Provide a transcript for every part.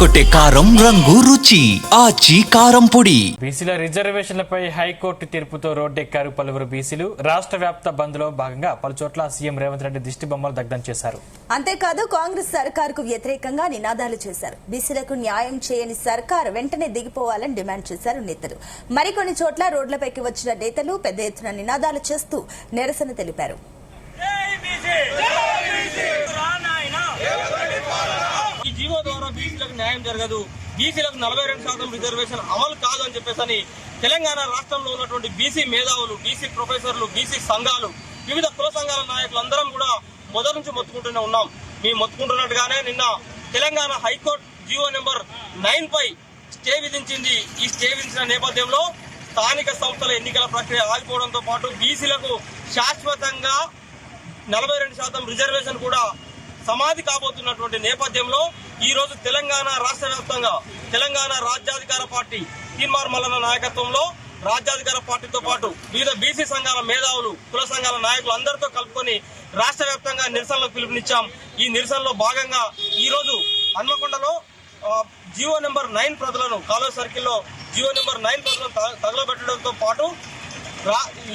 అదరగొట్టే కారం రంగు రుచి ఆచి కారం పొడి. బీసీల రిజర్వేషన్లపై హైకోర్టు తీర్పుతో రోడ్డెక్కారు పలువురు బీసీలు. రాష్ట్ర వ్యాప్త బంద్ లో భాగంగా పలుచోట్ల సీఎం రేవంత్ రెడ్డి దిష్టి బొమ్మలు దగ్ధం చేశారు. అంతేకాదు కాంగ్రెస్ సర్కారుకు వ్యతిరేకంగా నినాదాలు చేశారు. బీసీలకు న్యాయం చేయని సర్కార్ వెంటనే దిగిపోవాలని డిమాండ్ చేశారు నేతలు. మరికొన్ని చోట్ల రోడ్లపైకి వచ్చిన నేతలు పెద్ద ఎత్తున నినాదాలు చేస్తూ నిరసన తెలిపారు. ఈ జీవో ద్వారా బీసీలకు న్యాయం జరగదు, బీసీలకు 42% రిజర్వేషన్ అమలు కాదు అని చెప్పేసి తెలంగాణ రాష్ట్రంలో ఉన్నటువంటి బీసీ మేధావులు, బీసీ ప్రొఫెసర్లు, బీసీ సంఘాలు, వివిధ కుల సంఘాల నాయకులు అందరం కూడా మొదటి నుంచి మొత్తుకుంటూనే ఉన్నాం. మేము మొత్తుకుంటున్నట్టుగానే నిన్న తెలంగాణ హైకోర్టు జీవో నెంబర్ 9 పై స్టే విధించింది. ఈ స్టే విధించిన నేపథ్యంలో స్థానిక సంస్థల ఎన్నికల ప్రక్రియ ఆగిపోవడంతో పాటు బీసీలకు శాశ్వతంగా 42% రిజర్వేషన్ కూడా సమాధి కాబోతున్నటువంటి నేపథ్యంలో ఈ రోజు తెలంగాణ రాష్ట్ర వ్యాప్తంగా తెలంగాణ రాజ్యాధికార పార్టీ తీన్మార్ మల్లన్న నాయకత్వంలో రాజ్యాధికార పార్టీతో పాటు వివిధ బీసీ సంఘాల మేధావులు, కుల సంఘాల నాయకులు అందరితో కలుపుకొని రాష్ట్ర వ్యాప్తంగా నిరసనలకు పిలుపునిచ్చాం. ఈ నిరసనలో భాగంగా ఈ రోజు హన్మకొండలో జీవో నెంబర్ 9 ప్రతులను కాలువ సర్కిల్లో జీవో నెంబర్ 9 ప్రతులను తగలబెట్టడంతో పాటు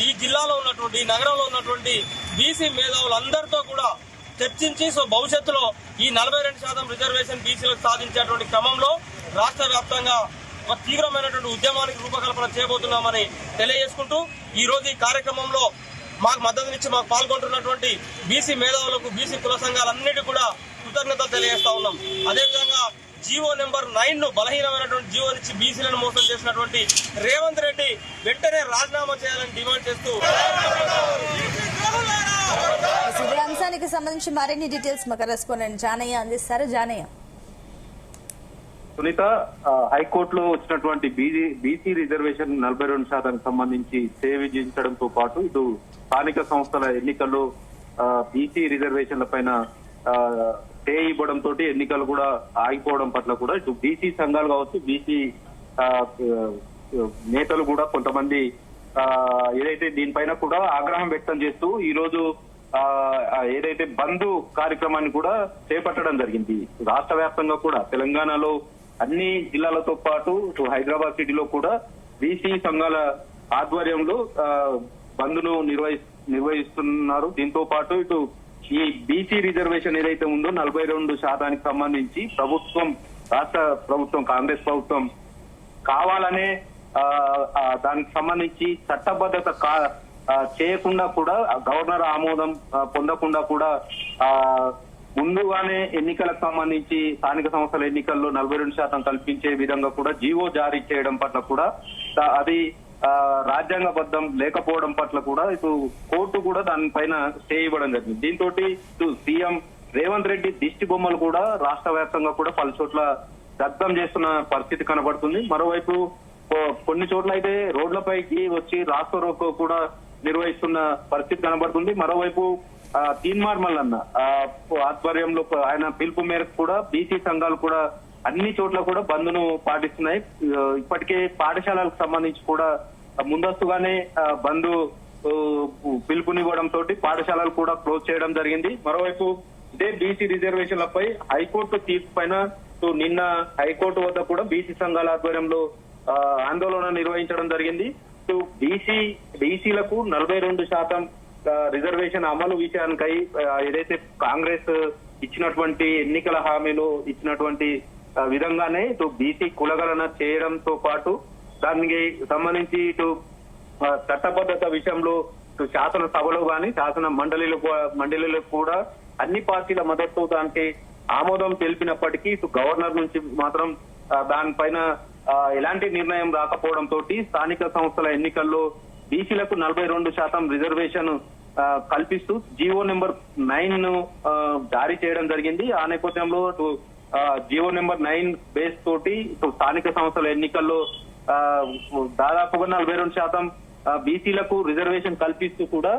ఈ జిల్లాలో ఉన్నటువంటి నగరంలో ఉన్నటువంటి బీసీ మేధావులందరితో కూడా చర్చించి భవిష్యత్తులో ఈ 42% రిజర్వేషన్ బీసీలకు సాధించేటువంటి క్రమంలో రాష్ట్ర వ్యాప్తంగా ఒక తీవ్రమైనటువంటి ఉద్యమానికి రూపకల్పన చేయబోతున్నామని తెలియజేసుకుంటూ ఈ రోజు ఈ కార్యక్రమంలో మాకు మద్దతునిచ్చి మాకు పాల్గొంటున్నటువంటి బీసీ మేధావులకు, బీసీ కుల సంఘాలన్నిటి కూడా కృతజ్ఞతలు తెలియజేస్తా ఉన్నాం. అదేవిధంగా జీవో నెంబర్ 9 ను బలహీనమైనటువంటి జీవోనిచ్చి బీసీలను మోసం చేసినటువంటి రేవంత్ రెడ్డి వెంటనే రాజీనామా చేయాలని డిమాండ్ చేస్తూ ఇదే అంశానికి సంబంధించి మరిన్ని డీటెయిల్స్ మా కరెస్పాండెంట్ జానయ్య అందిస్తారు. జానయ్య, సునీత, హైకోర్టులో వచ్చినటువంటి బీసీ రిజర్వేషన్ 42% సంబంధించి స్టే విధించడంతో పాటు ఇటు స్థానిక సంస్థల ఎన్నికల్లో బీసీ రిజర్వేషన్ల పైన స్టే ఇవ్వడంతో ఎన్నికలు కూడా ఆగిపోవడం పట్ల కూడా ఇటు బీసీ సంఘాలు కావచ్చు, బీసీ నేతలు కూడా కొంతమంది ఏదైతే దీనిపైన కూడా ఆగ్రహం వ్యక్తం చేస్తూ ఈ రోజు ఏదైతే బంద్ కార్యక్రమాన్ని కూడా చేపట్టడం జరిగింది. రాష్ట్ర వ్యాప్తంగా కూడా తెలంగాణలో అన్ని జిల్లాలతో పాటు హైదరాబాద్ సిటీలో కూడా బీసీ సంఘాల ఆధ్వర్యంలో బంద్ ను నిర్వహిస్తున్నారు. దీంతో పాటు ఇటు ఈ బీసీ రిజర్వేషన్ ఏదైతే ఉందో 42% సంబంధించి రాష్ట్ర ప్రభుత్వం కాంగ్రెస్ ప్రభుత్వం కావాలనే దానికి సంబంధించి చట్టబద్ధత చేయకుండా కూడా గవర్నర్ ఆమోదం పొందకుండా కూడా ముందుగానే ఎన్నికలకు సంబంధించి స్థానిక సంస్థల ఎన్నికల్లో 42% కల్పించే విధంగా కూడా జీవో జారీ చేయడం పట్ల కూడా అది రాజ్యాంగబద్ధం లేకపోవడం పట్ల కూడా ఇటు కోర్టు కూడా దానిపైన స్టే ఇవ్వడం జరిగింది. దీంతో ఇటు సీఎం రేవంత్ రెడ్డి దిష్టి బొమ్మలు కూడా రాష్ట్ర వ్యాప్తంగా కూడా పలు చోట్ల దగ్ధం చేస్తున్న పరిస్థితి కనబడుతుంది. మరోవైపు కొన్ని చోట్ల అయితే రోడ్లపైకి వచ్చి రాస్తా రోకో కూడా నిర్వహిస్తున్న పరిస్థితి కనబడుతుంది. మరోవైపు తీన్మార్ మల్లన్న ఆధ్వర్యంలో ఆయన పిలుపు మేరకు కూడా బీసీ సంఘాలు కూడా అన్ని చోట్ల కూడా బంద్ ను పాటిస్తున్నాయి. ఇప్పటికే పాఠశాలలకు సంబంధించి కూడా ముందస్తుగానే బంద్ పిలుపునివ్వడంతో పాఠశాలలు కూడా క్లోజ్ చేయడం జరిగింది. మరోవైపు ఇదే బీసీ రిజర్వేషన్లపై హైకోర్టు తీర్పు పైన నిన్న హైకోర్టు వద్ద కూడా బీసీ సంఘాల ఆధ్వర్యంలో ఆందోళన నిర్వహించడం జరిగింది. బీసీలకు 42% రిజర్వేషన్ అమలు విషయానికై ఏదైతే కాంగ్రెస్ ఇచ్చినటువంటి ఎన్నికల హామీలో ఇచ్చినటువంటి విధంగానే ఇటు బీసీ కులగణన చేయడంతో పాటు దానికి సంబంధించి ఇటు చట్టబద్ధత విషయంలో ఇటు శాసనసభలో గాని శాసన మండలిలో కూడా అన్ని పార్టీల మద్దతు దానికి ఆమోదం తెలిపినప్పటికీ ఇటు గవర్నర్ నుంచి మాత్రం దానిపైన ఎలాంటి నిర్ణయం రాకపోవడంతో స్థానిక సంస్థల ఎన్నికల్లో బీసీలకు 42% రిజర్వేషన్ కల్పిస్తూ జీవో నెంబర్ 9 ను జారీ చేయడం జరిగింది. ఆ నేపథ్యంలో జీవో నెంబర్ 9 బేస్ తోటి స్థానిక సంస్థల ఎన్నికల్లో దాదాపుగా 42% బీసీలకు రిజర్వేషన్ కల్పిస్తూ కూడా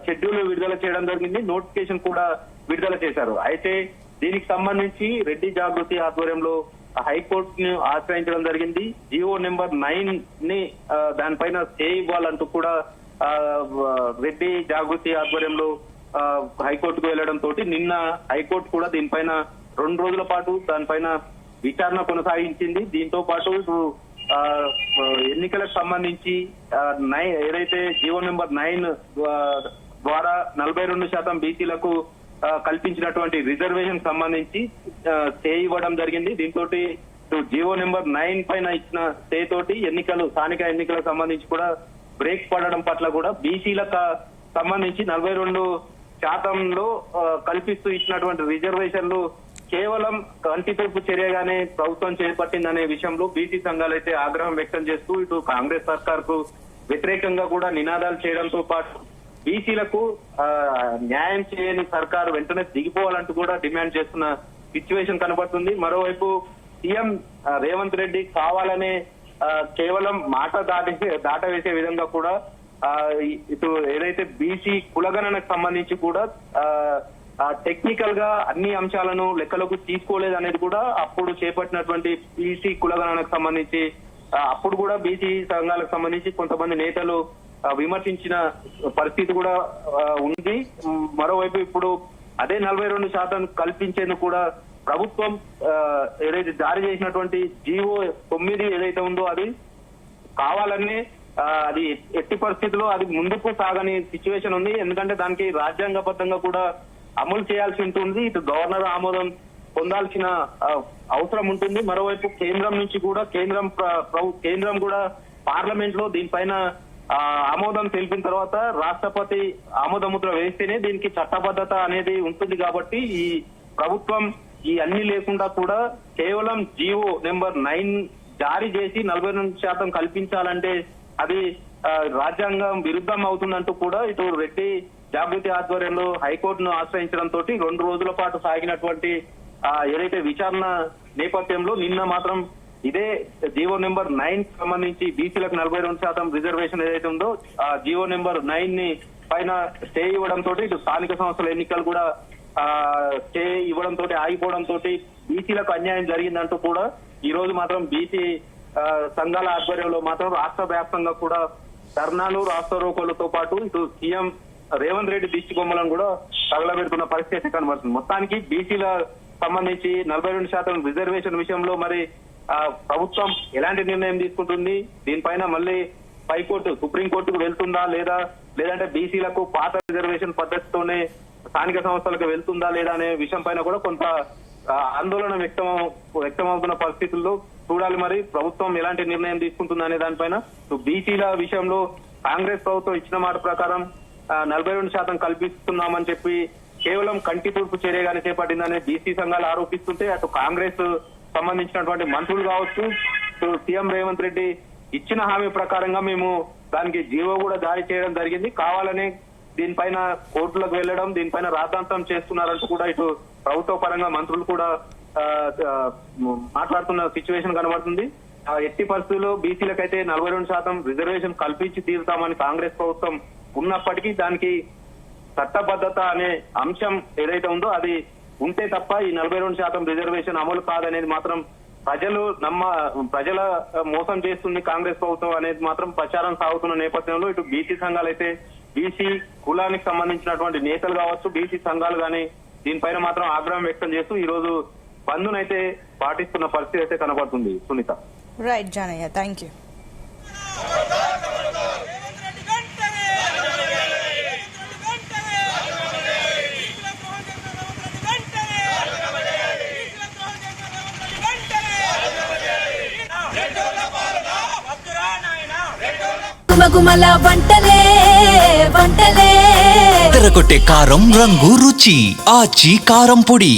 షెడ్యూల్ విడుదల చేయడం జరిగింది. నోటిఫికేషన్ కూడా విడుదల చేశారు. అయితే దీనికి సంబంధించి రెడ్డి జాగృతి ఆధ్వర్యంలో హైకోర్టును ఆశ్రయించడం జరిగింది. జీవో నెంబర్ 9 ని దానిపైన స్టే ఇవ్వాలంటూ కూడా రెడ్డి జాగృతి ఆధ్వర్యంలో హైకోర్టుకు వెళ్లడంతో నిన్న హైకోర్టు కూడా దీనిపైన 2 రోజుల పాటు దానిపైన విచారణ కొనసాగించింది. దీంతో పాటు ఇప్పుడు ఎన్నికలకు సంబంధించి ఏదైతే జీవో నెంబర్ 9 ద్వారా 42% బీసీలకు కల్పించినటువంటి రిజర్వేషన్ సంబంధించి స్టే ఇవ్వడం జరిగింది. దీంతో జీవో నెంబర్ 9 పైన ఇచ్చిన స్టే తోటి స్థానిక ఎన్నికలకు సంబంధించి కూడా బ్రేక్ పడడం పట్ల కూడా బీసీలకు సంబంధించి 42%లో కల్పిస్తూ ఇచ్చినటువంటి రిజర్వేషన్లు కేవలం కంటితుడుపు చర్యగానే ప్రభుత్వం చేపట్టిందనే విషయంలో బీసీ సంఘాలు అయితే ఆగ్రహం వ్యక్తం చేస్తూ ఇటు కాంగ్రెస్ సర్కార్ కు వ్యతిరేకంగా కూడా నినాదాలు చేయడంతో పాటు బీసీలకు న్యాయం చేయని సర్కారు వెంటనే దిగిపోవాలంటూ కూడా డిమాండ్ చేస్తున్న సిచ్యువేషన్ కనబడుతుంది. మరోవైపు సీఎం రేవంత్ రెడ్డి కావాలనే కేవలం మాట దాటవేసే విధంగా కూడా ఇటు ఏదైతే బీసీ కులగణనకు సంబంధించి కూడా టెక్నికల్ గా అన్ని అంశాలను లెక్కలోకి తీసుకోలేదు అనేది కూడా అప్పుడు చేపట్టినటువంటి బీసీ కులగణనకు సంబంధించి అప్పుడు కూడా బీసీ సంఘాలకు సంబంధించి కొంతమంది నేతలు విమర్శించిన పరిస్థితి కూడా ఉంది. మరోవైపు ఇప్పుడు అదే 42% కల్పించేందుకు కూడా ప్రభుత్వం ఏదైతే జారీ చేసినటువంటి జీవో 9 ఏదైతే ఉందో అది కావాలని అది ఎట్టి పరిస్థితుల్లో అది ముందుకు సాగని సిచ్యువేషన్ ఉంది. ఎందుకంటే దానికి రాజ్యాంగబద్ధంగా కూడా అమలు చేయాల్సి ఉంటుంది. ఇటు గవర్నర్ ఆమోదం పొందాల్సిన అవసరం ఉంటుంది. మరోవైపు కేంద్రం నుంచి కూడా కేంద్రం కూడా పార్లమెంట్ లో దీనిపైన ఆమోదం తెలిపిన తర్వాత రాష్ట్రపతి ఆమోదముద్ర వేస్తేనే దీనికి చట్టబద్ధత అనేది ఉంటుంది. కాబట్టి ఈ ప్రభుత్వం ఈ అన్ని లేకుండా కూడా కేవలం జీవో నెంబర్ 9 జారీ చేసి 42% కల్పించాలంటే అది రాజ్యాంగం విరుద్ధం అవుతుందంటూ కూడా ఇటు రెడ్డి జాగృతి ఆధ్వర్యంలో హైకోర్టును ఆశ్రయించడంతో 2 రోజుల పాటు సాగినటువంటి ఏదైతే విచారణ నేపథ్యంలో నిన్న మాత్రం ఇదే జీవో నెంబర్ 9 సంబంధించి బీసీలకు 42% రిజర్వేషన్ ఏదైతే ఉందో ఆ జీవో నెంబర్ 9 పైన స్టే ఇవ్వడంతో ఇటు స్థానిక సంస్థల ఎన్నికలు కూడా స్టే ఇవ్వడంతో ఆగిపోవడంతో బీసీలకు అన్యాయం జరిగిందంటూ కూడా ఈ రోజు మాత్రం బీసీ సంఘాల ఆధ్వర్యంలో మాత్రం రాష్ట్ర వ్యాప్తంగా కూడా ధర్నాలు రాస్తారోకోలతో పాటు ఇటు సీఎం రేవంత్ రెడ్డి దిష్టి బొమ్మలను కూడా తగలబెడుతున్న పరిస్థితి కనబడుతుంది. మొత్తానికి బీసీల సంబంధించి 42% రిజర్వేషన్ విషయంలో మరి ప్రభుత్వం ఎలాంటి నిర్ణయం తీసుకుంటుంది, దీనిపైన మళ్ళీ సుప్రీంకోర్టుకు వెళ్తుందా లేదంటే బీసీలకు పాత రిజర్వేషన్ పద్ధతితోనే స్థానిక సంస్థలకు వెళ్తుందా లేదా అనే విషయం పైన కూడా కొంత ఆందోళన వ్యక్తమవుతున్న పరిస్థితుల్లో చూడాలి. మరి ప్రభుత్వం ఎలాంటి నిర్ణయం తీసుకుంటుందా అనే దానిపైన బీసీల విషయంలో కాంగ్రెస్ ప్రభుత్వం ఇచ్చిన మాట ప్రకారం 42% కల్పిస్తున్నామని చెప్పి కేవలం కంటి తూర్పు చర్యగానే చేపట్టిందని బీసీ సంఘాలు ఆరోపిస్తుంటే అటు కాంగ్రెస్ సంబంధించినటువంటి మంత్రులు కావచ్చు సీఎం రేవంత్ రెడ్డి ఇచ్చిన హామీ ప్రకారంగా మేము దానికి జీవో కూడా జారీ చేయడం జరిగింది, కావాలని దీనిపైన కోర్టులకు వెళ్లడం దీనిపైన రాద్ధాంతం చేస్తున్నారంటూ కూడా ఇటు ప్రభుత్వ పరంగా మంత్రులు కూడా మాట్లాడుతున్న సిచ్యువేషన్ కనబడుతుంది. ఎట్టి పరిస్థితుల్లో బీసీలకైతే 42% రిజర్వేషన్ కల్పించి తీరుతామని కాంగ్రెస్ ప్రభుత్వం ఉన్నప్పటికీ దానికి చట్టబద్ధత అనే అంశం ఏదైతే ఉందో అది ఉంటే తప్ప ఈ 42% రిజర్వేషన్ అమలు కాదనేది మాత్రం ప్రజల మోసం చేస్తుంది కాంగ్రెస్ ప్రభుత్వం అనేది మాత్రం ప్రచారం సాగుతున్న నేపథ్యంలో ఇటు బీసీ సంఘాలు అయితే బీసీ కులానికి సంబంధించినటువంటి నేతలు కావచ్చు బీసీ సంఘాలు కానీ దీనిపైన మాత్రం ఆగ్రహం వ్యక్తం చేస్తూ ఈ రోజు బంద్నైతే పాటిస్తున్న పరిస్థితి అయితే కనబడుతుంది. Sunita. Right Janaiah, thank you. గుమగుమల వంటలే తెరకొట్టే కారం రంగు రుచి ఆచి కారం పొడి.